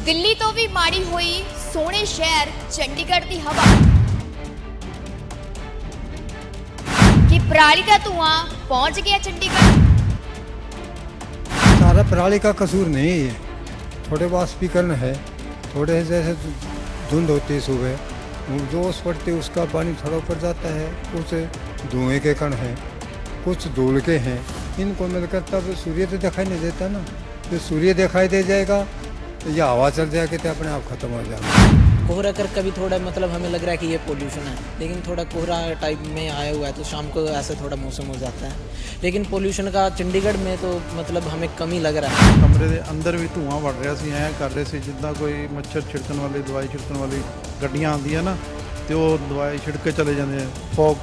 दिल्ली तो भी माड़ी हुई सोहने शहर चंडीगढ़ की हवा कि पराली का धुआं पहुंच गया चंडीगढ़। सारा पराली का कसूर नहीं है, थोड़े वाष्पीकरण है, थोड़े जैसे धुंध होती है सुबह जो ओस पड़ती है उसका पानी थोड़ा ऊपर जाता है, कुछ धुएं के कण हैं, कुछ धूल के हैं, इनको मिलकर तब सूर्य तो दिखाई नहीं देता ना। तो सूर्य दिखाई दे जाएगा तो ये हवा चल जाएगी तो अपने आप खत्म हो जाएगा। कोहरा कर कभी थोड़ा मतलब हमें लग रहा है कि ये पोल्यूशन है, लेकिन थोड़ा कोहरा टाइप में आया हुआ है तो शाम को ऐसे थोड़ा मौसम हो जाता है। लेकिन पोल्यूशन का चंडीगढ़ में तो मतलब हमें कम ही लग रहा है। कमरे ਦੇ ਅੰਦਰ ਵੀ ਧੂਆਂ ਵੜ ਰਿਹਾ ਸੀ, ਐਂ ਕਰ ਰਹੇ ਸੀ ਜਿੱਦਾਂ ਕੋਈ ਮੱਛਰ ਛਿੜਕਣ ਵਾਲੀ ਦਵਾਈ ਛਿੜਕਣ ਵਾਲੀ ਗੱਡੀਆਂ ਆਉਂਦੀਆਂ ਨਾ ਤੇ ਉਹ ਦਵਾਈ ਛਿੜਕ ਕੇ ਚਲੇ ਜਾਂਦੇ ਆ, ਫੌਗ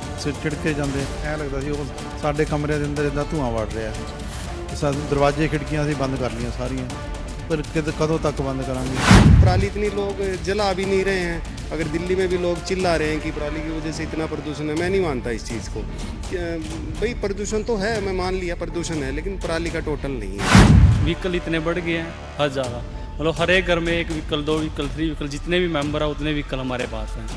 ਛਿੜਕੇ ਜਾਂਦੇ, ਐਂ ਲੱਗਦਾ ਸੀ ਉਹ ਸਾਡੇ ਕਮਰੇ ਦੇ ਅੰਦਰ ਇਦਾਂ ਧੂਆਂ ਵੜ ਰਿਹਾ ਸੀ। ਸਾਨੂੰ ਦਰਵਾਜ਼ੇ ਖਿੜਕੀਆਂ ਅਸੀਂ ਬੰਦ ਕਰ ਲਈਆਂ ਸਾਰੀਆਂ, पर कदों तक बंद कराएंगे। पराली इतनी लोग जला भी नहीं रहे हैं, अगर दिल्ली में भी लोग चिल्ला रहे हैं कि पराली की वजह से इतना प्रदूषण है, मैं नहीं मानता इस चीज़ को। भाई प्रदूषण तो है, मैं मान लिया प्रदूषण है, लेकिन पराली का टोटल नहीं है। व्हीकल इतने बढ़ गए हैं हद ज़्यादा, मतलब हर एक घर में एक व्हीकल, दो व्हीकल, थ्री व्हीकल, जितने भी मेंबर है उतने व्हीकल हमारे पास हैं।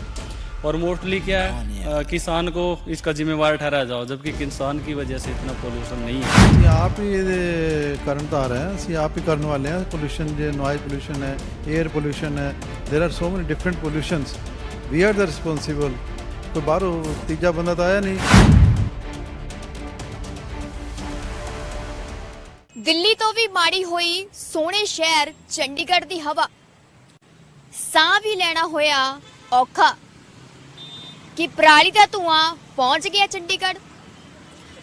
और मोस्टली क्या है किसान को इसका जिम्मेवार ठहराया जाओ, जबकि किसान की वजह से इतना पोल्यूशन नहीं है। ਅਸੀਂ ਆਪ ਹੀ ਇਹਦੇ ਕਰਨਦਾਰ ਹੈ, ਅਸੀਂ ਆਪ ਹੀ ਕਰਨ ਵਾਲੇ ਹਾਂ। ਪੋਲੂਸ਼ਨ ਜੇ ਨੋਇਜ਼ ਪੋਲੂਸ਼ਨ ਹੈ, 에ਅਰ ਪੋਲੂਸ਼ਨ ਹੈ, there are so many different pollutions, we are the responsible. ਕੋਈ ਬਾਹਰੋਂ ਤੀਜਾ ਬੰਦਾ ਤਾਂ ਆਇਆ ਨਹੀਂ। दिल्ली तो भी माड़ी हुई सोहने शहर चंडीगढ़ की हवा, साह भी लेना होया औखा कि पराली का धुआं पहुंच गया चंडीगढ़।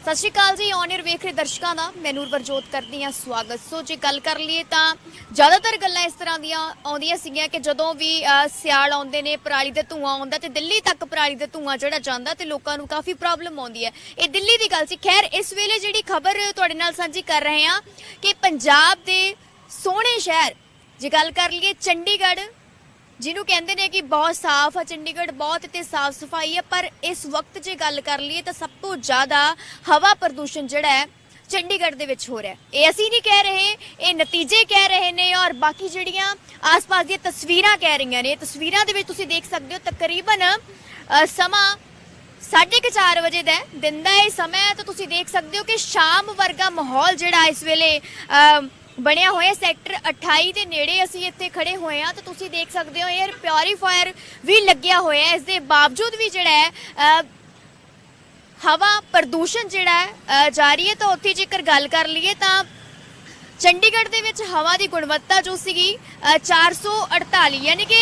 सत श्री अकाल जी, ऑन एयर वेख रहे दर्शकों का मैं नूरवरजोत करती हाँ स्वागत। सो जे गल कर लीए तो ज़्यादातर गल्लां इस तरह दियां आउंदियां सीगियां कि जदों भी सियाल आउंदे ने पराली दा धुआं आउंदा ते दिल्ली तक पराली दा धुआं जिहड़ा जांदा ते लोकां नूं काफ़ी प्रॉब्लम आउंदी है। ये दिल्ली दी गल सी। खैर इस वेले जिहड़ी खबर तुहाडे नाल सांझी कर रहे हैं कि पंजाब दे सोहणे शहर जे गल कर लीए चंडीगढ़, ਜਿਹਨੂੰ ਕਹਿੰਦੇ ਨੇ ਕਿ ਬਹੁਤ ਸਾਫ਼ ਹੈ ਚੰਡੀਗੜ੍ਹ, ਬਹੁਤ ਤੇ ਸਾਫ਼ ਸਫਾਈ ਹੈ, ਪਰ ਇਸ ਵਕਤ ਜੇ ਗੱਲ ਕਰ ਲਈਏ ਤਾਂ ਸਭ ਤੋਂ ਜ਼ਿਆਦਾ ਹਵਾ ਪ੍ਰਦੂਸ਼ਣ ਜਿਹੜਾ ਹੈ ਚੰਡੀਗੜ੍ਹ ਦੇ ਵਿੱਚ ਹੋ ਰਿਹਾ। ਇਹ ਅਸੀਂ ਨਹੀਂ ਕਹਿ ਰਹੇ, ਇਹ ਨਤੀਜੇ ਕਹਿ ਰਹੇ ਨੇ ਔਰ ਬਾਕੀ ਜਿਹੜੀਆਂ ਆਸ-ਪਾਸ ਦੀਆਂ ਤਸਵੀਰਾਂ ਕਹਿ ਰਹੀਆਂ ਨੇ। ਤਸਵੀਰਾਂ ਦੇ ਵਿੱਚ ਤੁਸੀਂ ਦੇਖ ਸਕਦੇ ਹੋ ਤਕਰੀਬਨ ਸਮਾਂ 4:30 ਵਜੇ ਦਾ ਦਿਨ ਦਾ ਇਹ ਸਮਾਂ ਹੈ, ਤਾਂ ਤੁਸੀਂ ਦੇਖ ਸਕਦੇ ਹੋ ਕਿ ਸ਼ਾਮ ਵਰਗਾ ਮਾਹੌਲ ਜਿਹੜਾ ਇਸ ਵੇਲੇ ਬਣਿਆ ਹੋਇਆ। ਸੈਕਟਰ 28 ਦੇ ਨੇੜੇ ਅਸੀਂ ਇੱਥੇ ਖੜੇ ਹੋਏ ਹਾਂ, ਤਾਂ ਤੁਸੀਂ ਦੇਖ ਸਕਦੇ ਹੋ 에ਅਰ ਪਿਉਰੀਫਾਇਰ ਵੀ ਲੱਗਿਆ ਹੋਇਆ ਹੈ। ਇਸ ਦੇ ਬਾਵਜੂਦ ਵੀ ਜਿਹੜਾ ਹੈ ਹਵਾ ਪ੍ਰਦੂਸ਼ਣ ਜਿਹੜਾ ਹੈ ਜਾਰੀ ਹੈ। ਤਾਂ ਉੱਥੇ ਜੇਕਰ ਗੱਲ ਕਰ ਲਈਏ ਤਾਂ ਚੰਡੀਗੜ੍ਹ ਦੇ ਵਿੱਚ ਹਵਾ ਦੀ ਗੁਣਵੱਤਾ ਜੋ ਸੀਗੀ 448, ਯਾਨੀ ਕਿ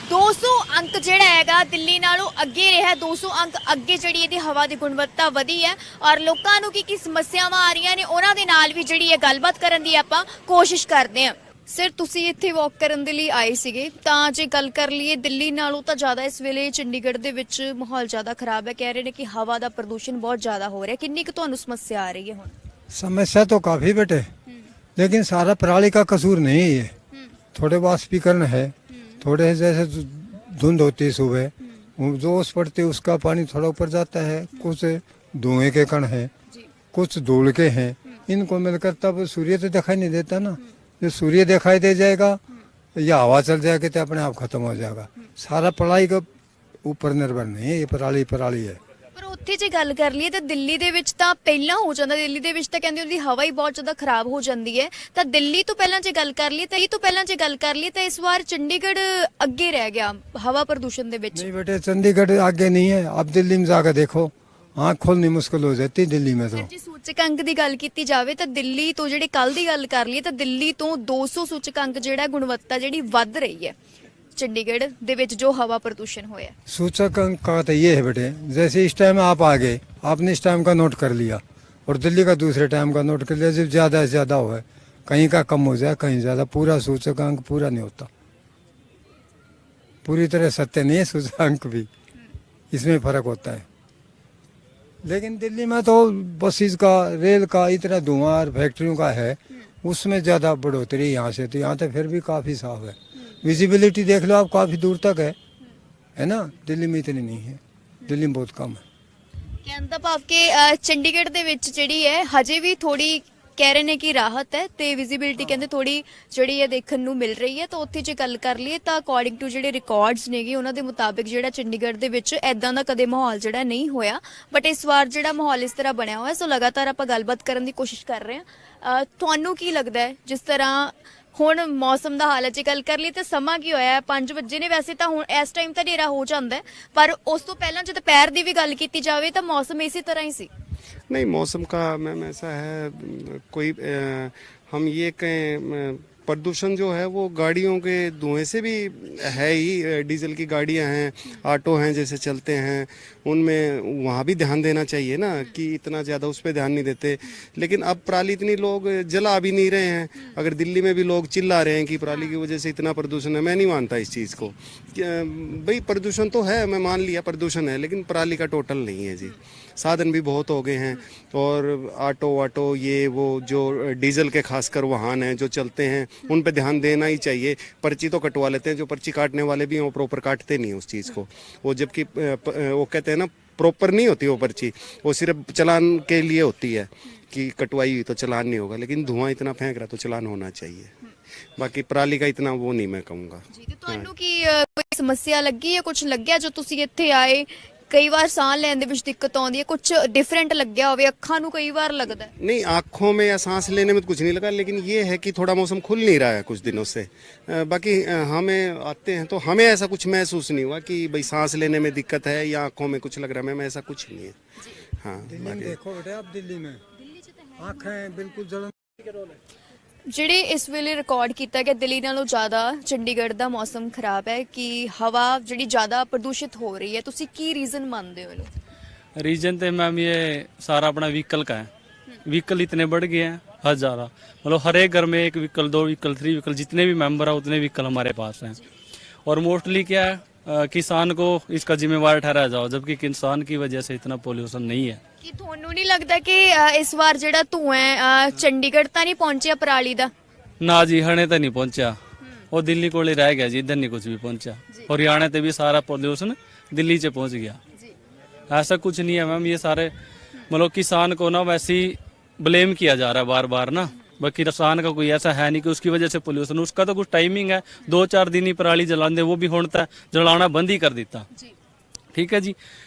200 ਅੰਕ ਜਿਹੜਾ ਹੈਗਾ ਦਿੱਲੀ ਨਾਲੋਂ ਅੱਗੇ ਰਿਹਾ। 200 ਅੰਕ ਅੱਗੇ ਜਿਹੜੀ ਇਹਦੀ ਹਵਾ ਦੀ ਗੁਣਵੱਤਾ ਵਧੀ ਹੈ ਔਰ ਲੋਕਾਂ ਨੂੰ ਕੀ ਸਮੱਸਿਆਵਾਂ ਆ ਰਹੀਆਂ ਨੇ ਉਹਨਾਂ ਦੇ ਨਾਲ ਵੀ ਜਿਹੜੀ ਹੈ ਗੱਲਬਾਤ ਕਰਨ ਦੀ ਆਪਾਂ ਕੋਸ਼ਿਸ਼ ਕਰਦੇ ਹਾਂ। ਸਰ ਤੁਸੀਂ ਇੱਥੇ ਵਾਕ ਕਰਨ ਦੇ ਲਈ ਆਏ ਸੀਗੇ, ਤਾਂ ਜੇ ਗੱਲ ਕਰ ਲਈਏ ਦਿੱਲੀ ਨਾਲੋਂ ਤਾਂ ਜ਼ਿਆਦਾ ਇਸ ਵੇਲੇ ਚੰਡੀਗੜ੍ਹ ਦੇ ਵਿੱਚ ਮਾਹੌਲ ਜ਼ਿਆਦਾ ਖਰਾਬ ਹੈ। ਕਹਿ ਰਹੇ ਨੇ ਕਿ ਹਵਾ ਦਾ ਪ੍ਰਦੂਸ਼ਣ ਬਹੁਤ ਜ਼ਿਆਦਾ ਹੋ ਰਿਹਾ। ਕਿੰਨੀ ਕੁ ਤੁਹਾਨੂੰ ਸਮੱਸਿਆ ਆ ਰਹੀ ਹੈ ਹੁਣ? समस्या तो काफ़ी बेटे, लेकिन सारा पराली का कसूर नहीं है, थोड़े वाष्पीकरण है, थोड़े जैसे धुंध होती है सुबह जो ओस पड़ती है उसका पानी थोड़ा ऊपर जाता है, कुछ धुएं के कण हैं, कुछ धूल के हैं, इनको मिलकर तब सूर्य तो दिखाई नहीं देता ना। जो सूर्य दिखाई दे जाएगा या हवा चल जाएगी तो अपने आप खत्म हो जाएगा। सारा पराली के ऊपर निर्भर नहीं है, ये पराली पराली है। ਪਰ ਉੱਥੇ ਜੇ ਗੱਲ ਕਰ ਲਈਏ ਤਾਂ ਦਿੱਲੀ ਦੇ ਵਿੱਚ ਤਾਂ ਪਹਿਲਾਂ ਹੋ ਜਾਂਦਾ। ਦਿੱਲੀ ਦੇ ਵਿੱਚ ਤਾਂ ਕਹਿੰਦੇ ਉਹਦੀ ਹਵਾ ਹੀ ਬਹੁਤ ਜ਼ਿਆਦਾ ਖਰਾਬ ਹੋ ਜਾਂਦੀ ਹੈ। ਤਾਂ ਦਿੱਲੀ ਤੋਂ ਪਹਿਲਾਂ ਜੇ ਗੱਲ ਕਰ ਲਈਏ ਤਾਂ ਇਸ ਵਾਰ ਚੰਡੀਗੜ੍ਹ ਅੱਗੇ ਰਹਿ ਗਿਆ ਹਵਾ ਪ੍ਰਦੂਸ਼ਣ ਦੇ ਵਿੱਚ। नहीं बेटे, चंडीगढ़ आगे नहीं है, आप दिल्ली में जाकर देखो, आँख खोलनी मुश्किल हो जाती दिल्ली में। तो ਜੇ ਸੂਚਕਾਂਕ ਦੀ ਗੱਲ ਕੀਤੀ ਜਾਵੇ ਤਾਂ ਦਿੱਲੀ ਤੋਂ ਜਿਹੜੇ ਕੱਲ ਦੀ ਗੱਲ ਕਰ ਲਈਏ ਤਾਂ ਦਿੱਲੀ ਤੋਂ 200 ਸੂਚਕਾਂਕ ਜਿਹੜਾ ਗੁਣਵੱਤਾ ਜਿਹੜੀ ਵੱਧ ਰਹੀ ਹੈ चंडीगढ़ ਦੇ ਵਿੱਚ जो हवा प्रदूषण होया। सूचक अंक का तो ये है बेटे, जैसे इस टाइम आप आ गए, आपने इस टाइम का नोट कर लिया और दिल्ली का दूसरे टाइम का नोट कर लिया। जब ज़्यादा से ज़्यादा हो, कहीं का कम हो जाए, कहीं ज़्यादा, पूरा सूचकांक पूरा नहीं होता, पूरी तरह सत्य नहीं है सूचकांक भी, इसमें फ़र्क होता है। लेकिन दिल्ली में तो बसेस का, रेल का इतना धुआं और फैक्ट्रियों का है, उसमें ज़्यादा बढ़ोतरी यहाँ से। तो यहाँ तो फिर भी काफ़ी साफ है, विजिबिलिटी देख लो आप, काफ़ी दूर तक है ना। दिल्ली में इतनी नहीं है, दिल्ली में बहुत कम है। ਕਹਿਣ ਦਾ ਭਾਵ ਕਿ ਚੰਡੀਗੜ੍ਹ ਦੇ ਵਿੱਚ ਜਿਹੜੀ ਹੈ ਹਜੇ ਵੀ ਥੋੜੀ ਕਹਿ ਰਹੇ ਨੇ ਕਿ ਰਾਹਤ ਹੈ ਤੇ ਵਿਜ਼ਿਬਿਲਟੀ ਕਹਿੰਦੇ ਥੋੜੀ ਜਿਹੜੀ ਹੈ ਦੇਖਣ ਨੂੰ ਮਿਲ ਰਹੀ ਹੈ। ਤਾਂ ਉੱਥੇ ਜੇ ਗੱਲ ਕਰ ਲਈਏ ਤਾਂ ਅਕੋਰਡਿੰਗ ਟੂ ਜਿਹੜੇ ਰਿਕਾਰਡਸ ਨੇਗੇ ਉਹਨਾਂ ਦੇ ਮੁਤਾਬਿਕ ਜਿਹੜਾ ਚੰਡੀਗੜ੍ਹ ਦੇ ਵਿੱਚ ਐਦਾਂ ਦਾ ਕਦੇ ਮਾਹੌਲ ਜਿਹੜਾ ਨਹੀਂ ਹੋਇਆ, ਬਟ ਇਸ ਵਾਰ ਜਿਹੜਾ ਮਾਹੌਲ ਇਸ ਤਰ੍ਹਾਂ ਬਣਿਆ ਹੋਇਆ। ਸੋ ਲਗਾਤਾਰ ਆਪਾਂ ਗੱਲਬਾਤ ਕਰਨ ਦੀ ਕੋਸ਼ਿਸ਼ ਕਰ ਰਹੇ ਹਾਂ। ਤੁਹਾਨੂੰ ਕੀ ਲੱਗਦਾ ਹੈ ਜਿਸ ਤਰ੍ਹਾਂ ਹੁਣ ਮੌਸਮ ਦਾ ਹਾਲ ਹੈ, ਜੇ ਗੱਲ ਕਰ ਲਈ ਤਾਂ ਸਮਾਂ ਕੀ ਹੋਇਆ 5 ਵਜੇ ਨੇ, ਵੈਸੇ ਤਾਂ ਹੁਣ ਇਸ ਟਾਈਮ ਤਾਂ ਹਨੇਰਾ ਹੋ ਜਾਂਦਾ ਹੈ, ਪਰ ਉਸ ਤੋਂ ਪਹਿਲਾਂ ਜੇ ਦੁਪਹਿਰ ਦੀ ਵੀ ਗੱਲ ਕੀਤੀ ਜਾਵੇ ਤਾਂ ਮੌਸਮ ਇਸੇ ਤਰ੍ਹਾਂ ਹੀ ਸੀ। नहीं, मौसम का मैम ऐसा है, कोई हम ये कहें प्रदूषण जो है वो गाड़ियों के धुएं से भी है ही। डीजल की गाड़ियां हैं, ऑटो हैं जैसे चलते हैं, उनमें वहाँ भी ध्यान देना चाहिए ना कि इतना ज़्यादा उस पर ध्यान नहीं देते। लेकिन अब पराली इतनी लोग जला भी नहीं रहे हैं। अगर दिल्ली में भी लोग चिल्ला रहे हैं कि पराली की वजह से इतना प्रदूषण है, मैं नहीं मानता इस चीज़ को। भाई प्रदूषण तो है, मैं मान लिया प्रदूषण है, लेकिन पराली का टोटल नहीं है जी। साधन भी बहुत हो गए हैं, और ऑटो वाटो ये वो जो डीजल के खासकर वाहन हैं जो चलते हैं उन पे ध्यान देना ही चाहिए। पर्ची तो कटवा लेते हैं, जो पर्ची काटने वाले भी हैं वो प्रॉपर काटते नहीं हैं उस चीज़ को। वो जबकि वो कहते हैं ना प्रॉपर नहीं होती वो पर्ची, वो सिर्फ चलान के लिए होती है कि कटवाई हुई तो चलान नहीं होगा, लेकिन धुआं इतना फेंक रहा तो चलान होना चाहिए। बाकी पराली का इतना वो नहीं मैं कहूँगा। ਜੀ ਤੇ ਤੁਹਾਨੂੰ ਕੀ ਕੋਈ ਸਮੱਸਿਆ ਲੱਗੀ ਹੈ, ਕੁਝ ਲੱਗਿਆ ਜੋ ਤੁਸੀਂ ਇੱਥੇ ਆਏ? ਕਈ ਵਾਰ ਸਾਹ ਲੈਣ ਦੇ ਵਿੱਚ ਦਿੱਕਤ ਆਉਂਦੀ ਹੈ, ਕੁਝ ਡਿਫਰੈਂਟ ਲੱਗਿਆ ਹੋਵੇ, ਅੱਖਾਂ ਨੂੰ ਕਈ ਵਾਰ ਲੱਗਦਾ ਹੈ? नहीं, आँखों में या सांस लेने में तो कुछ नहीं लगा, लेकिन ये है कि थोड़ा मौसम खुल नहीं रहा है कुछ दिनों से। बाकी हमें आते हैं तो हमें ऐसा कुछ महसूस नहीं हुआ कि भाई सांस लेने में दिक्कत है या आँखों में कुछ लग रहा है, मैम ऐसा कुछ नहीं है। हाँ, दिल्ली में देखो बेटे, आप दिल्ली में आँखें बिल्कुल जलन। ਜਿਹੜੇ ਇਸ ਵੇਲੇ ਰਿਕਾਰਡ ਕੀਤਾ ਗਿਆ ਦਿੱਲੀ ਨਾਲੋਂ ਜ਼ਿਆਦਾ ਚੰਡੀਗੜ੍ਹ ਦਾ ਮੌਸਮ ਖਰਾਬ ਹੈ ਕਿ ਹਵਾ ਜਿਹੜੀ ਜ਼ਿਆਦਾ ਪ੍ਰਦੂਸ਼ਿਤ ਹੋ ਰਹੀ ਹੈ, ਤੁਸੀਂ ਕੀ ਰੀਜ਼ਨ ਮੰਨਦੇ ਹੋ ਇਹਨੂੰ? रीजन तो मैम ये सारा अपना व्हीकल का है। व्हीकल इतने बढ़ गए हैं, हद ज़्यादा। मतलब हर एक घर में एक व्हीकल, 2 व्हीकल, 3 व्हीकल, जितने भी मेंबर है उतने व्हीकल हमारे पास हैं। और मोस्टली क्या है, किसान को इसका जिम्मेवार ठहराया जाओ, जबकि किसान की वजह से इतना पोल्यूशन नहीं है। ਕੀ ਤੁਹਾਨੂੰ ਨਹੀਂ ਲੱਗਦਾ ਕਿ ਇਸ ਵਾਰ ਜਿਹੜਾ ਧੂਆਂ ਹੈ ਚੰਡੀਗੜ੍ਹ ਤਾਂ ਨਹੀਂ ਪਹੁੰਚਿਆ ਪਰਾਲੀ ਦਾ? ना जी, हरियाणा तक नहीं पहुंचा, वो दिल्ली को ही रह गया जी, इधर नहीं कुछ भी पहुंचा। और हरियाणा तक भी सारा पोल्यूशन दिल्ली से पहुंच गया। ऐसा कुछ नहीं है मैम, ये सारे मतलब किसान को ना वैसे ही ब्लेम किया जा रहा है बार बार ना। बाकी किसान का कोई ऐसा है नहीं कि उसकी वजह से पोल्यूशन, उसका तो कुछ टाइमिंग है, 2-4 दिन ही पराली जलाते, वो भी होता है जलाना बंद ही कर देता। ठीक है जी।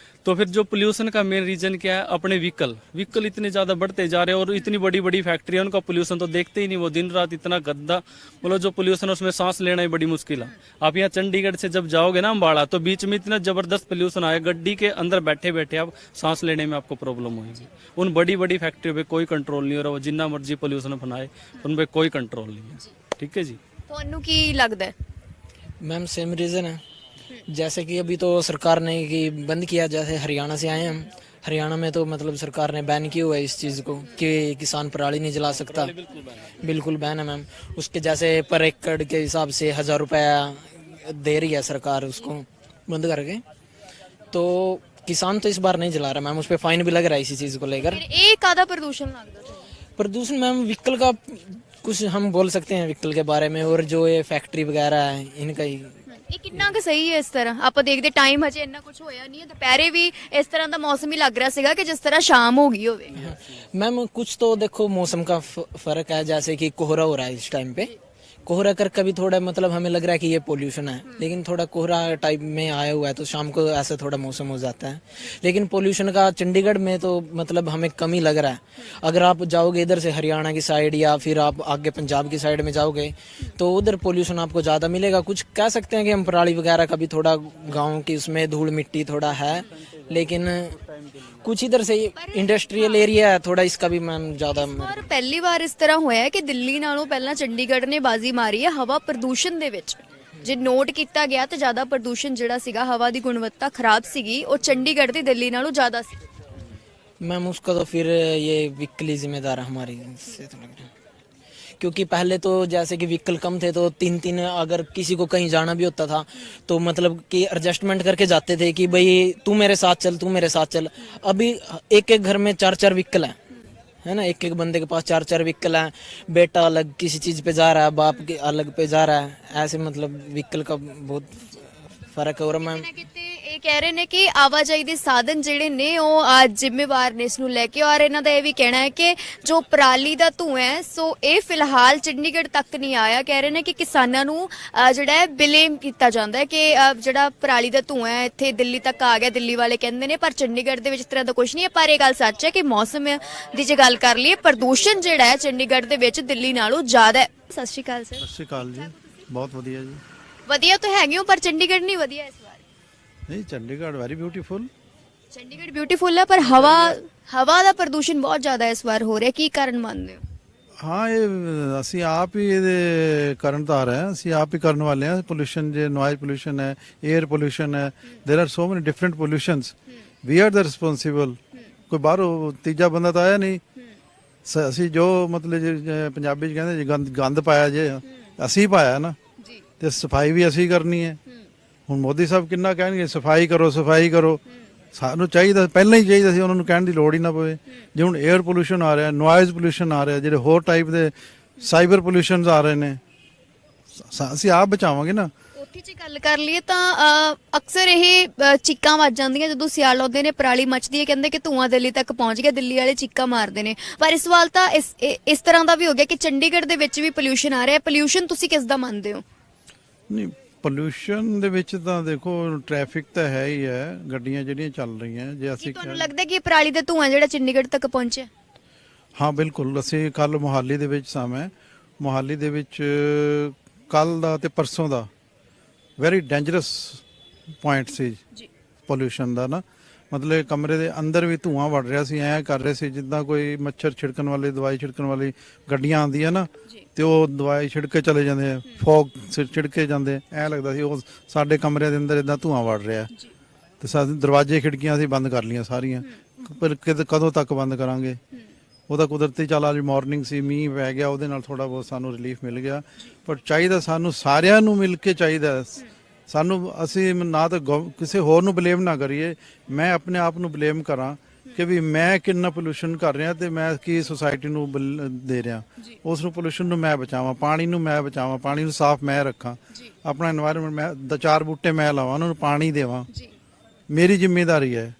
तो फिर जो पोल्यूशन का मेन रीजन क्या है, अपने व्हीकल इतने ज़्यादा बढ़ते जा रहे हैं, और इतनी बड़ी बड़ी फैक्ट्री है, उनका पोल्यूशन तो देखते ही नहीं। वो दिन रात इतना गंदा, मतलब जो पोल्यूशन है उसमें सांस लेना ही बड़ी मुश्किल है। आप यहाँ चंडीगढ़ से जब जाओगे ना अम्बाड़ा, तो बीच में इतना ज़बरदस्त पोल्यूशन आया, गड्डी के अंदर बैठे बैठे आप सांस लेने में आपको प्रॉब्लम होगी। उन बड़ी बड़ी फैक्ट्रियों पर कोई कंट्रोल नहीं हो रहा, वो जितना मर्जी पोल्यूशन बनाए उन पर कोई कंट्रोल नहीं है। ठीक है जी। ਤੁਹਾਨੂੰ ਕੀ ਲੱਗਦਾ ਹੈ? मैम सेम रीज़न है, जैसे कि अभी तो सरकार ने कि बंद किया, जैसे हरियाणा से आए हम, हरियाणा में तो मतलब सरकार ने बैन किया हुआ है इस चीज़ को कि किसान पराली नहीं जला सकता, बिल्कुल बैन है मैम। उसके जैसे पर एकड़ के हिसाब से 1000 रुपया दे रही है सरकार उसको बंद करके, तो किसान तो इस बार नहीं जला रहा मैम, उस पर फाइन भी लग रहा है इसी चीज़ को लेकर। ਫਿਰ ਇਹ ਕਾਹਦਾ ਪ੍ਰਦੂਸ਼ਣ ਲੱਗਦਾ ਤੁਹਾਨੂੰ? प्रदूषण मैम व्हीकल का कुछ हम बोल सकते हैं व्हीकल के बारे में, और जो ये फैक्ट्री वगैरह है इनका ही। ਇਹ ਕਿੰਨਾ ਕੁ ਸਹੀ ਹੈ? ਇਸ ਤਰ੍ਹਾਂ ਆਪਾਂ ਦੇਖਦੇ ਟਾਈਮ ਹਜੇ ਇੰਨਾ ਕੁਝ ਹੋਇਆ ਨਹੀਂ ਹੈ, ਦੁਪਹਿਰੇ ਵੀ ਇਸ ਤਰ੍ਹਾਂ ਦਾ ਮੌਸਮ ਹੀ ਲੱਗ ਰਿਹਾ ਸੀਗਾ ਕਿ ਜਿਸ ਤਰ੍ਹਾਂ ਸ਼ਾਮ ਹੋ ਗਈ ਹੋਵੇ। मैम कुछ तो देखो मौसम का फर्क है, जैसे कि कोहरा हो रहा है इस टाइम पे, कोहरा कर कभी थोड़ा मतलब हमें लग रहा है कि ये पोल्यूशन है, लेकिन थोड़ा कोहरा टाइप में आया हुआ है तो शाम को ऐसा थोड़ा मौसम हो जाता है। लेकिन पोल्यूशन का चंडीगढ़ में तो मतलब हमें कम ही लग रहा है। अगर आप जाओगे इधर से हरियाणा की साइड, या फिर आप आगे पंजाब की साइड में जाओगे तो उधर पोल्यूशन आपको ज़्यादा मिलेगा। कुछ कह सकते हैं कि हम पराली वगैरह का भी थोड़ा गाँव की उसमें धूल मिट्टी थोड़ा है, लेकिन कुछ इधर से इंडस्ट्रियल एरिया है थोड़ा, इसका भी मैम ज़्यादा। ਔਰ ਪਹਿਲੀ ਵਾਰ ਇਸ ਤਰ੍ਹਾਂ ਹੋਇਆ ਹੈ ਕਿ ਦਿੱਲੀ ਨਾਲੋਂ ਪਹਿਲਾਂ ਚੰਡੀਗੜ੍ਹ ਨੇ ਬਾਜ਼ੀ ਮਾਰੀ ਹੈ ਹਵਾ ਪ੍ਰਦੂਸ਼ਣ ਦੇ ਵਿੱਚ। ਜੇ ਨੋਟ ਕੀਤਾ ਗਿਆ ਤਾਂ ਜ਼ਿਆਦਾ ਪ੍ਰਦੂਸ਼ਣ ਜਿਹੜਾ ਸੀਗਾ, ਹਵਾ ਦੀ ਗੁਣਵੱਤਾ ਖਰਾਬ ਸੀਗੀ, ਉਹ ਚੰਡੀਗੜ੍ਹ ਦੀ ਦਿੱਲੀ ਨਾਲੋਂ ਜ਼ਿਆਦਾ ਸੀ। मैम उसका तो फिर ये व्हीकल ही जिम्मेदार है हमारी से तो लग रहा है, क्योंकि पहले तो जैसे कि व्हीकल कम थे तो 3-3 अगर किसी को कहीं जाना भी होता था तो मतलब कि एडजस्टमेंट करके जाते थे कि भाई तू मेरे साथ चल, तू मेरे साथ चल। अभी एक एक घर में 4-4 व्हीकल है ना, एक एक बंदे के पास 4-4 व्हीकल है, बेटा अलग किसी चीज़ पे जा रहा है, बाप के अलग पे जा रहा है, ऐसे मतलब व्हीकल का बहुत फर्क है। और मैम ਕਿਤੇ ਇਹ ਕਹਿ ਰਹੇ ਨੇ ਕਿ ਆਵਾਜਾਈ ਦੇ ਸਾਧਨ ਜਿਹੜੇ ਨੇ ਉਹ ਜ਼ਿੰਮੇਵਾਰ ਨੇ ਇਸ ਨੂੰ ਲੈ ਕੇ, ਔਰ ਇਹਨਾਂ ਦਾ ਇਹ ਵੀ ਕਹਿਣਾ ਹੈ ਕਿ ਜੋ ਪਰਾਲੀ ਦਾ ਧੂੰਆਂ ਹੈ ਸੋ ਇਹ ਫਿਲਹਾਲ ਚੰਡੀਗੜ੍ਹ ਤੱਕ ਨਹੀਂ ਆਇਆ। ਕਹਿ ਰਹੇ ਨੇ ਕਿ ਕਿਸਾਨਾਂ ਨੂੰ ਜਿਹੜਾ ਹੈ ਬਲੇਮ ਕੀਤਾ ਜਾਂਦਾ ਹੈ ਕਿ ਜਿਹੜਾ ਪਰਾਲੀ ਦਾ ਧੂੰਆਂ ਹੈ ਇੱਥੇ ਦਿੱਲੀ ਤੱਕ ਆ ਗਿਆ, ਦਿੱਲੀ ਵਾਲੇ ਕਹਿੰਦੇ ਨੇ, ਪਰ ਚੰਡੀਗੜ੍ਹ ਦੇ ਵਿੱਚ ਇਸ ਤਰ੍ਹਾਂ ਦਾ ਕੁਝ ਨਹੀਂ ਹੈ। ਪਰ ਇਹ ਗੱਲ ਸੱਚ ਹੈ ਕਿ ਮੌਸਮ ਦੀ ਜੇ ਗੱਲ ਕਰ ਲਈਏ, ਪ੍ਰਦੂਸ਼ਣ ਜਿਹੜਾ ਹੈ ਚੰਡੀਗੜ੍ਹ ਦੇ ਵਿੱਚ ਦਿੱਲੀ ਨਾਲੋਂ ਜ਼ਿਆਦਾ ਹੈ। ਸਤਿ ਸ਼੍ਰੀ ਅਕਾਲ ਸਰ। ਸਤਿ ਸ਼੍ਰੀ ਅਕਾਲ ਜੀ, ਬਹੁਤ ਵਧੀਆ ਜੀ। ਵਧੀਆ ਤਾਂ ਹੈਗੇ ਹੋ ਪਰ ਚੰਡੀਗੜ੍ਹ ਨਹੀਂ ਵਧੀਆ ਇਸ ਵਾਰ। ਨਹੀਂ, Chandigarh very beautiful. Chandigarh beautiful ਹੈ ਪਰ ਹਵਾ ਦਾ ਪ੍ਰਦੂਸ਼ਣ ਬਹੁਤ ਜ਼ਿਆਦਾ ਇਸ ਵਾਰ ਹੋ ਰਿਹਾ, ਕੀ ਕਾਰਨ ਮੰਨਦੇ ਹੋ? ਹਾਂ, ਇਹ ਅਸੀਂ ਆਪ ਹੀ ਇਹਦੇ ਕਾਰਨਦਾਰ ਹੈ, ਅਸੀਂ ਆਪ ਹੀ ਕਰਨ ਵਾਲੇ ਹਾਂ। ਪੋਲੂਸ਼ਨ, ਜੇ ਨੋਇਜ਼ ਪੋਲੂਸ਼ਨ ਹੈ, 에ਅਰ ਪੋਲੂਸ਼ਨ ਹੈ, there are so many different pollutions, we are the responsible. ਕੋਈ ਬਾਹਰੋਂ ਤੀਜਾ ਬੰਦਾ ਤਾਂ ਆਇਆ ਨਹੀਂ। ਅਸੀਂ ਜੋ ਮਤਲਬ ਜੇ ਪੰਜਾਬੀ ਚ ਕਹਿੰਦੇ ਜੀ ਗੰਦ ਪਾਇਆ ਜੇ, ਅਸੀਂ ਪਾਇਆ ਨਾ, ਤੇ ਸਫਾਈ ਵੀ ਅਸੀਂ ਕਰਨੀ ਹੈ। ਹੁਣ ਮੋਦੀ ਸਾਹਿਬ ਕਿੰਨਾ ਕਹਿਣਗੇ ਸਫਾਈ ਕਰੋ ਸਫਾਈ ਕਰੋ, ਸਾਨੂੰ ਚਾਹੀਦਾ ਪਹਿਲਾਂ ਹੀ ਚਾਹੀਦਾ ਸੀ, ਉਹਨਾਂ ਨੂੰ ਕਹਿਣ ਦੀ ਲੋੜ ਹੀ ਨਾ ਪਵੇ। ਜੇ ਹੁਣ 에ਅਰ ਪੋਲੂਸ਼ਨ ਆ ਰਿਹਾ, ਨੋਇਜ਼ ਪੋਲੂਸ਼ਨ ਆ ਰਿਹਾ, ਜਿਹੜੇ ਹੋਰ ਟਾਈਪ ਦੇ ਸਾਈਬਰ ਪੋਲੂਸ਼ਨਸ ਆ ਰਹੇ ਨੇ, ਅਸੀਂ ਆਪ ਬਚਾਵਾਂਗੇ ਨਾ। ਉੱਥੇ ਜੇ ਗੱਲ ਕਰ ਲਈਏ ਤਾਂ ਅਕਸਰ ਇਹ ਚੀਕਾਂ ਵੱਜ ਜਾਂਦੀਆਂ ਜਦੋਂ ਸਿਆਲ ਆਉਂਦੇ ਨੇ, ਪਰਾਲੀ ਮੱਚਦੀ ਹੈ, ਕਹਿੰਦੇ ਕਿ ਧੂਆਂ ਦਿੱਲੀ ਤੱਕ ਪਹੁੰਚ ਗਿਆ, ਦਿੱਲੀ ਵਾਲੇ ਚੀਕਾਂ ਮਾਰਦੇ ਨੇ। ਪਰ ਇਸ ਵਾਰ ਤਾਂ ਇਸ ਤਰ੍ਹਾਂ ਦਾ ਵੀ ਹੋ ਗਿਆ ਕਿ ਚੰਡੀਗੜ੍ਹ ਦੇ ਵਿੱਚ ਵੀ ਪੋਲੂਸ਼ਨ ਆ ਰਿਹਾ। ਪੋਲੂਸ਼ਨ ਤੁਸੀਂ ਕਿਸ ਦਾ ਮੰਨਦੇ ਹੋ? ਨਹੀਂ, ਪੋਲੂਸ਼ਨ ਦੇ ਵਿੱਚ ਤਾਂ ਦੇਖੋ ਟ੍ਰੈਫਿਕ ਤਾਂ ਹੈ ਹੀ ਹੈ, ਗੱਡੀਆਂ ਜਿਹੜੀਆਂ ਚੱਲ ਰਹੀਆਂ। ਜੇ ਅਸੀਂ ਤੁਹਾਨੂੰ ਲੱਗਦਾ ਕਿ ਪਰਾਲੀ ਦਾ ਧੂਆਂ ਜਿਹੜਾ ਚੰਡੀਗੜ੍ਹ ਤੱਕ ਪਹੁੰਚਿਆ? ਹਾਂ ਬਿਲਕੁਲ। ਅਸੀਂ ਕੱਲ ਮੋਹਾਲੀ ਦੇ ਵਿੱਚ ਸਾਂ, ਮੈਂ ਮੋਹਾਲੀ ਦੇ ਵਿੱਚ ਕੱਲ ਦਾ ਤੇ ਪਰਸੋਂ ਦਾ ਵੈਰੀ ਡੇਂਜਰਸ ਪੁਆਇੰਟ ਸੀ ਪੋਲੂਸ਼ਨ ਦਾ ਨਾ। ਮਤਲਬ ਕਮਰੇ ਦੇ ਅੰਦਰ ਵੀ ਧੂਆਂ ਵੜ ਰਿਹਾ ਸੀ, ਐਂ ਕਰ ਰਹੇ ਸੀ ਜਿੱਦਾਂ ਕੋਈ ਮੱਛਰ ਛਿੜਕਣ ਵਾਲੀ, ਦਵਾਈ ਛਿੜਕਣ ਵਾਲੀ ਗੱਡੀਆਂ ਆਉਂਦੀਆਂ ਨਾ, ਤੇ ਉਹ ਦਵਾਈ ਛਿੜਕ ਕੇ ਚਲੇ ਜਾਂਦੇ ਆ, ਫੌਗ ਛਿੜਕੇ ਜਾਂਦੇ, ਐਂ ਲੱਗਦਾ ਸੀ ਉਹ ਸਾਡੇ ਕਮਰੇ ਦੇ ਅੰਦਰ ਇਦਾਂ ਧੂਆਂ ਵੜ ਰਿਹਾ। ਤੇ ਸਾਡੇ ਦਰਵਾਜ਼ੇ ਖਿੜਕੀਆਂ ਅਸੀਂ ਬੰਦ ਕਰ ਲਈਆਂ ਸਾਰੀਆਂ, ਪਰ ਕਦੋਂ ਤੱਕ ਬੰਦ ਕਰਾਂਗੇ? ਉਹਦਾ ਕੁਦਰਤੀ ਚੱਲ ਅੱਜ ਮਾਰਨਿੰਗ ਸੀ, ਮੀਂਹ ਪੈ ਗਿਆ, ਉਹਦੇ ਨਾਲ ਥੋੜਾ ਬਹੁਤ ਸਾਨੂੰ ਰਿਲੀਫ ਮਿਲ ਗਿਆ। ਪਰ ਚਾਹੀਦਾ ਸਾਨੂੰ ਸਾਰਿਆਂ ਨੂੰ ਮਿਲ ਕੇ ਚਾਹੀਦਾ ਸਾਨੂੰ, ਅਸੀਂ ਨਾ ਤਾਂ ਕਿਸੇ ਹੋਰ ਨੂੰ ਬਲੇਮ ਨਾ ਕਰੀਏ। ਮੈਂ ਆਪਣੇ ਆਪ ਨੂੰ ਬਲੇਮ ਕਰਾਂ ਕਿ ਵੀ ਮੈਂ ਕਿੰਨਾ ਪੋਲੂਸ਼ਨ ਕਰ ਰਿਹਾ ਤੇ ਮੈਂ ਕੀ ਸੁਸਾਇਟੀ ਨੂੰ ਦੇ ਰਿਹਾ। ਉਸ ਨੂੰ ਪੋਲੂਸ਼ਨ ਨੂੰ ਮੈਂ ਬਚਾਵਾਂ, ਪਾਣੀ ਨੂੰ ਮੈਂ ਬਚਾਵਾਂ, ਪਾਣੀ ਨੂੰ ਸਾਫ਼ ਮੈਂ ਰੱਖਾਂ, ਆਪਣਾ এনवायरमेंट ਮੈਂ 4 ਬੂਟੇ ਮੈਂ ਲਾਵਾਂ, ਉਹਨਾਂ ਨੂੰ ਪਾਣੀ ਦੇਵਾਂ, ਮੇਰੀ ਜ਼ਿੰਮੇਵਾਰੀ ਹੈ।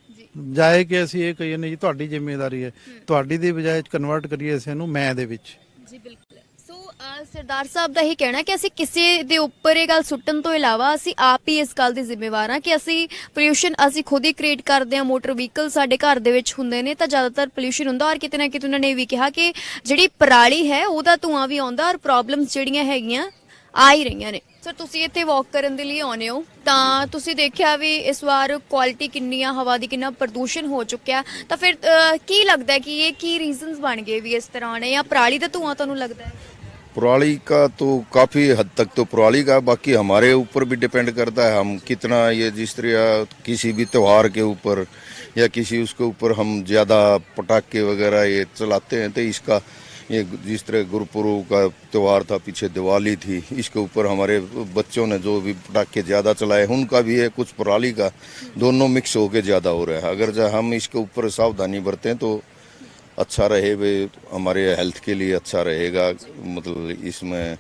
ਜਾਏ ਕਿ ਅਸੀਂ ਇਹ ਕਹੀਏ ਨਹੀਂ ਜੀ ਤੁਹਾਡੀ ਜ਼ਿੰਮੇਵਾਰੀ ਹੈ, ਤੁਹਾਡੀ ਦੀ ਬਜਾਏ ਕਨਵਰਟ ਕਰੀਏ ਇਸ ਨੂੰ ਮੈਂ ਦੇ ਵਿੱਚ। ਜੀ ਬਿਲਕੁਲ। ਸੋ ਸਰਦਾਰ ਸਾਹਿਬ ਦਾ ਇਹ ਕਹਿਣਾ ਕਿ ਅਸੀਂ ਕਿਸੇ ਦੇ ਉੱਪਰ ਇਹ ਗੱਲ ਸੁੱਟਣ ਤੋਂ ਇਲਾਵਾ ਅਸੀਂ ਆਪ ਹੀ ਇਸ ਗੱਲ ਦੇ ਜ਼ਿੰਮੇਵਾਰ ਹਾਂ ਕਿ ਅਸੀਂ ਪੋਲੂਸ਼ਨ ਅਸੀਂ ਖੁਦ ਹੀ ਕ੍ਰੀਏਟ ਕਰਦੇ ਹਾਂ। ਮੋਟਰ ਵਹੀਕਲ ਸਾਡੇ ਘਰ ਦੇ ਵਿੱਚ ਹੁੰਦੇ ਨੇ ਤਾਂ ਜ਼ਿਆਦਾਤਰ ਪੋਲੂਸ਼ਨ ਹੁੰਦਾ, ਔਰ ਕਿਤੇ ਨਾ ਕਿਤੇ ਉਹਨਾਂ ਨੇ ਇਹ ਵੀ ਕਿਹਾ ਕਿ ਜਿਹੜੀ ਪਰਾਲੀ ਹੈ ਉਹਦਾ ਧੂਆਂ ਵੀ ਆਉਂਦਾ, ਔਰ ਪ੍ਰੋਬਲਮਸ ਜਿਹੜੀਆਂ ਹੈਗੀਆਂ ਆ ਹੀ ਰਹੀਆਂ ਨੇ। ਸਰ ਤੁਸੀਂ ਇੱਥੇ ਵਾਕ ਕਰਨ ਦੇ ਲਈ ਆਉਂਦੇ ਹੋ ਤਾਂ ਤੁਸੀਂ ਦੇਖਿਆ ਵੀ ਇਸ ਵਾਰ ਕੁਆਲਿਟੀ ਕਿੰਨੀ ਆ, ਹਵਾ ਦੀ ਕਿੰਨਾ ਪ੍ਰਦੂਸ਼ਣ ਹੋ ਚੁੱਕਿਆ, ਤਾਂ ਫਿਰ ਕੀ ਲੱਗਦਾ ਕਿ ਇਹ ਕੀ ਰੀਜ਼ਨਸ ਬਣ ਗਏ ਵੀ ਇਸ ਤਰ੍ਹਾਂ ਨੇ, ਜਾਂ ਪਰਾਲੀ ਦਾ ਧੂਆਂ ਤੁਹਾਨੂੰ ਲੱਗਦਾ ਹੈ? पराली का तो काफ़ी हद तक तो पराली का, बाकी हमारे ऊपर भी डिपेंड करता है हम कितना ये जिस तरह किसी भी त्यौहार के ऊपर या किसी उसके ऊपर हम ज़्यादा पटाखे वगैरह ये चलाते हैं, तो इसका ये जिस तरह गुरुपुरब का त्यौहार था, पीछे दिवाली थी, इसके ऊपर हमारे बच्चों ने जो भी पटाखे ज़्यादा चलाए उनका भी है कुछ पराली का, दोनों मिक्स होके ज़्यादा हो रहा है। अगर जो हम इसके ऊपर सावधानी बरतें तो अच्छा रहे, वे हमारे हेल्थ के लिए अच्छा रहेगा। मतलब इसमें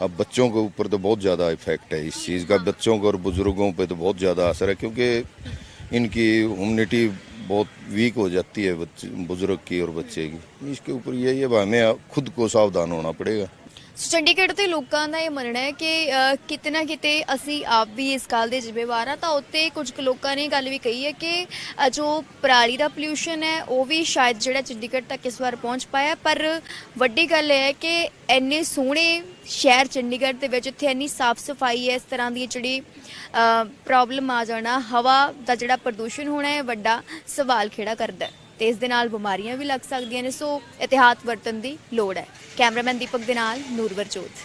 अब बच्चों के ऊपर तो बहुत ज़्यादा इफेक्ट है इस चीज़ का, बच्चों को और बुज़ुर्गों पे तो बहुत ज़्यादा असर है, क्योंकि इनकी इम्यूनिटी बहुत वीक हो जाती है बच्चे, बुज़ुर्ग की और बच्चे की। इसके ऊपर यही है, हमें खुद को सावधान होना पड़ेगा। ਚੰਡੀਗੜ੍ਹ ਦੇ ਲੋਕਾਂ ਦਾ ਇਹ ਮੰਨਣਾ ਹੈ ਕਿ ਕਿਤੇ ਨਾ ਕਿਤੇ ਅਸੀਂ ਆਪ ਵੀ ਇਸ ਗੱਲ ਦੇ ਜ਼ਿੰਮੇਵਾਰ ਹਾਂ। ਤਾਂ ਉੱਤੇ ਕੁਝ ਕੁ ਲੋਕਾਂ ਨੇ ਗੱਲ ਵੀ ਕਹੀ ਹੈ ਕਿ ਜੋ ਪਰਾਲੀ ਦਾ ਪੋਲੂਸ਼ਨ ਹੈ ਉਹ ਵੀ ਸ਼ਾਇਦ ਜਿਹੜਾ ਚੰਡੀਗੜ੍ਹ ਤੱਕ ਇਸ ਵਾਰ ਪਹੁੰਚ ਪਾਇਆ। ਪਰ ਵੱਡੀ ਗੱਲ ਇਹ ਹੈ ਕਿ ਇੰਨੇ ਸੋਹਣੇ ਸ਼ਹਿਰ ਚੰਡੀਗੜ੍ਹ ਦੇ ਵਿੱਚ ਇੱਥੇ ਇੰਨੀ ਸਾਫ਼ ਸਫਾਈ ਹੈ, ਇਸ ਤਰ੍ਹਾਂ ਦੀ ਜਿਹੜੀ ਪ੍ਰੋਬਲਮ ਆ ਜਾਣਾ, ਹਵਾ ਦਾ ਜਿਹੜਾ ਪ੍ਰਦੂਸ਼ਣ ਹੋਣਾ ਹੈ ਵੱਡਾ ਸਵਾਲ ਖੜਾ ਕਰਦਾ ਹੈ ਤੇ ਇਸ ਦੇ ਨਾਲ ਬਿਮਾਰੀਆਂ ਵੀ ਲੱਗ ਸਕਦੀਆਂ ਨੇ। ਸੋ ਇਤਿਹਾਤ ਵਰਤਣ ਦੀ ਲੋੜ ਹੈ। ਕੈਮਰਾਮੈਨ ਦੀਪਕ ਦੇ ਨਾਲ ਨੂਰਵਰ ਜੋਤ।